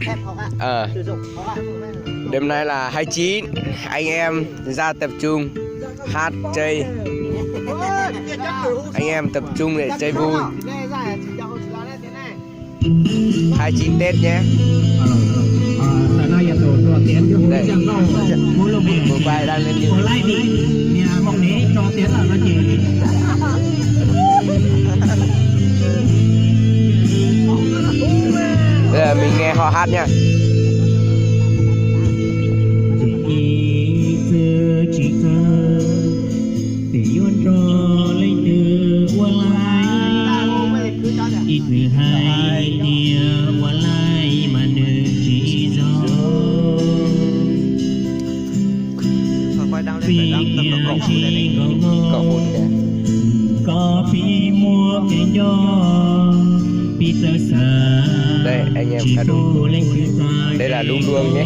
thép không ạ? Sử dụng không ạ? Đêm nay là 29, anh em ra tập trung hát chơi. Anh em tập trung để chơi vui. 29 Tết nhé. Đây, một bài đang lên như bây giờ mình nghe họ hát nha. ít người hai tia qua lại mà nơi chỉ gió vì chỉ có phi mua cái gió phi tơ xa đây anh em khá đúng. Đây là Luông Luông nhé.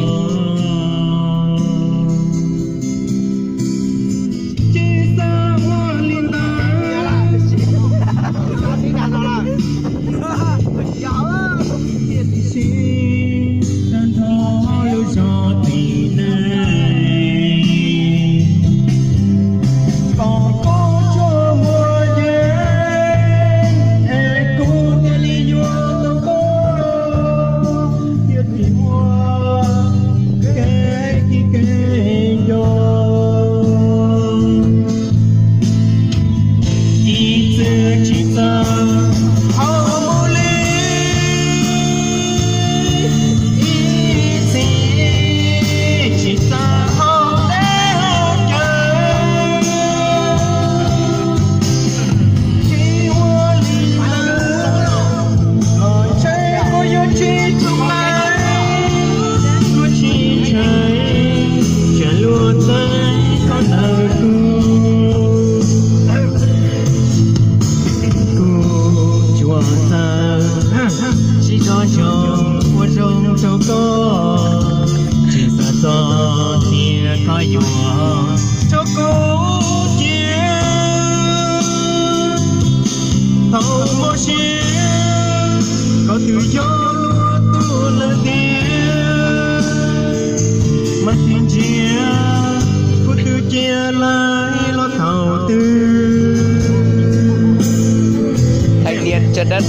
có tự do tu là tiếng mắt thiên chia có tự chia lại lo thầu tư thanh niên chân đất.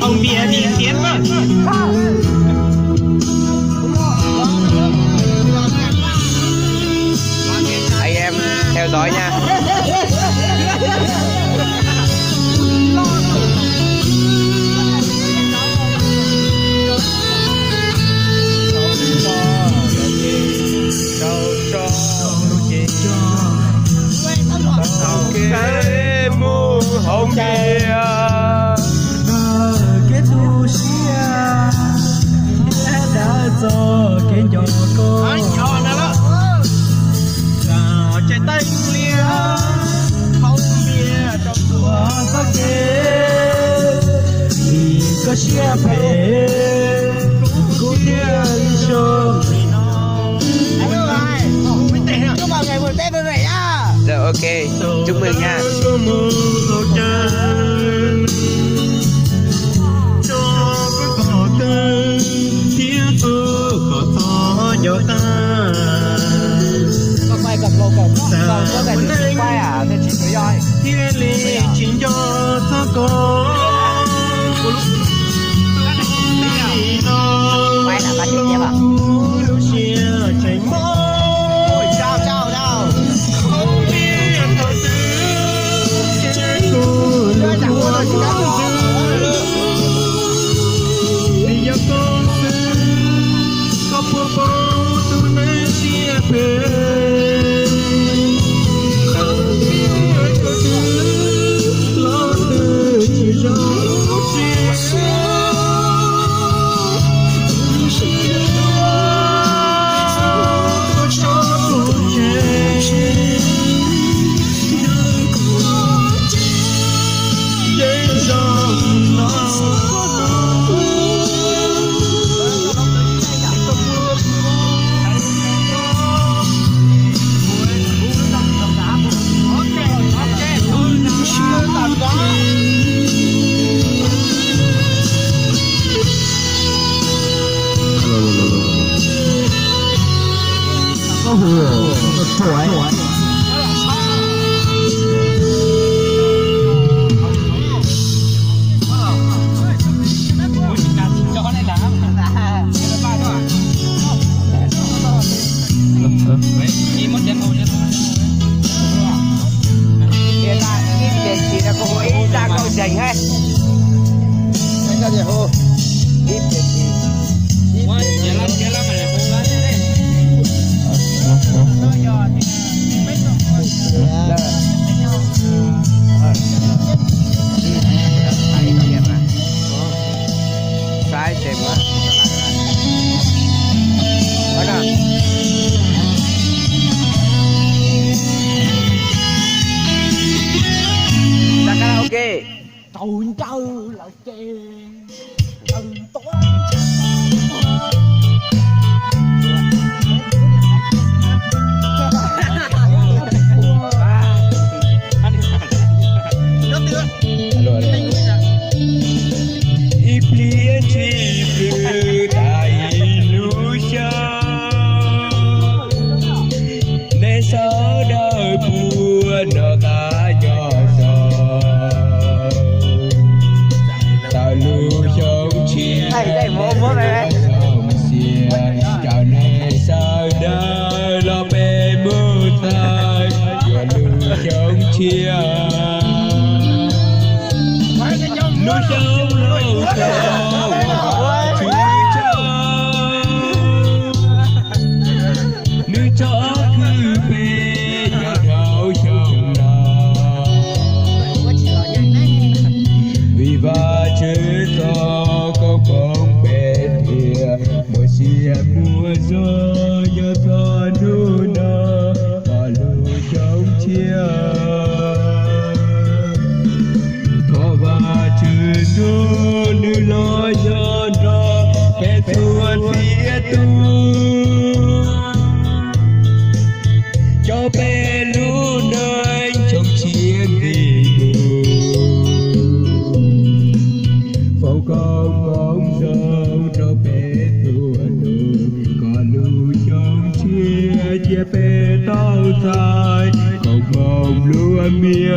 Ông bia đi tiến mà. Anh em theo dõi nha. Cái mũ hồng kia cái tu xia đã cho cái nhỏ con anh nhỏ này đó nào chạy tay lia không bia trong tua sắc kê thì có xia phê cũng thiên cho chúc mừng ngày mừng Tết vui vẻ nhá. rồi, ok, chúc mừng nha. Con quay cầm lô cầm có cái gì quay à? Thế chỉ có roi. Thiên lý chính cho ta có Quay là bắt chước nhé bạn. Chào chào chào. วยHiện tại ít tiền chỉ là có ít ra câu chành hay Anh ra để hồ. ít tiền chỉ là sai chém quá đó nè ra karaoke Trời trời là chê. thầy thầy múa này núi sông lâu nước chó cứ về nhà đảo sông nào vì va chơi to có con bé thìa mùa xia mùa gió nhớ to nu nơ và lưu trong chia có va chơi nu nữ lo gió đó bé tuôn phía tu cho bé lu nơi trong chiến đi phố con bóng dâu cho bé tuôn đường còn lu trong chia chia bé tao dài còn bóng lúa mía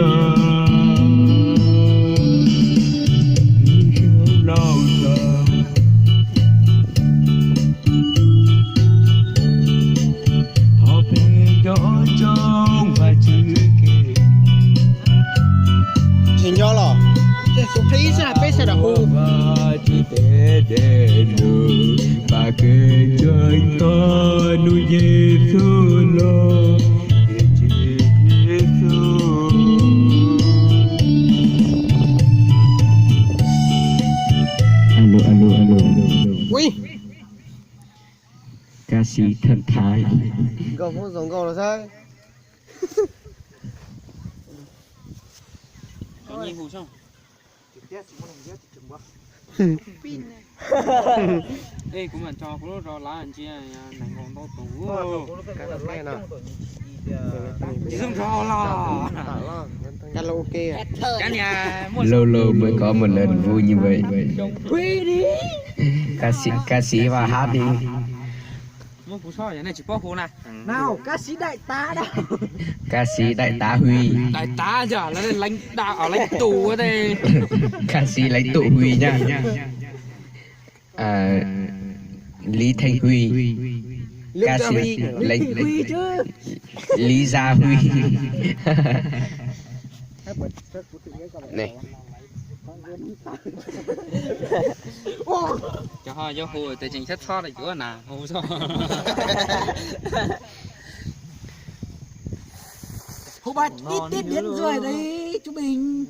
lâu giờ họ bé gió trong và chữ kề Nhìn do lò. Số thấy sẽ là bê sẽ là hồ. và chữ té đèn đường và kề trên to núi Giêsu lo địa chỉ Giêsu alo Ui. ca sĩ thần thái Gầu không giống gầu là sao? Nhìn hù xong. Ê, cũng là cho cũng rồi lá anh chia này còn tốt tủ. Chỉ xong cho là. Karaoke à? Cả nhà lâu lâu mới có một lần vui như vậy Quy đi. ca sĩ và hát đi Mua phụ so vậy này chỉ có hù nè. Nào, ca sĩ đại tá đâu? ca sĩ đại tá Huy Đại tá giờ là lãnh đạo ở lãnh tù ở đây. ca sĩ lãnh tụ Huy nha à, Lý Thanh Huy ca sĩ lãnh Huy chứ. Lý Gia Huy này Cho ho cho hù tại chính sách so là chỗ nào hù so. Hồ Bạch ít tiết đến rồi đấy chú mình.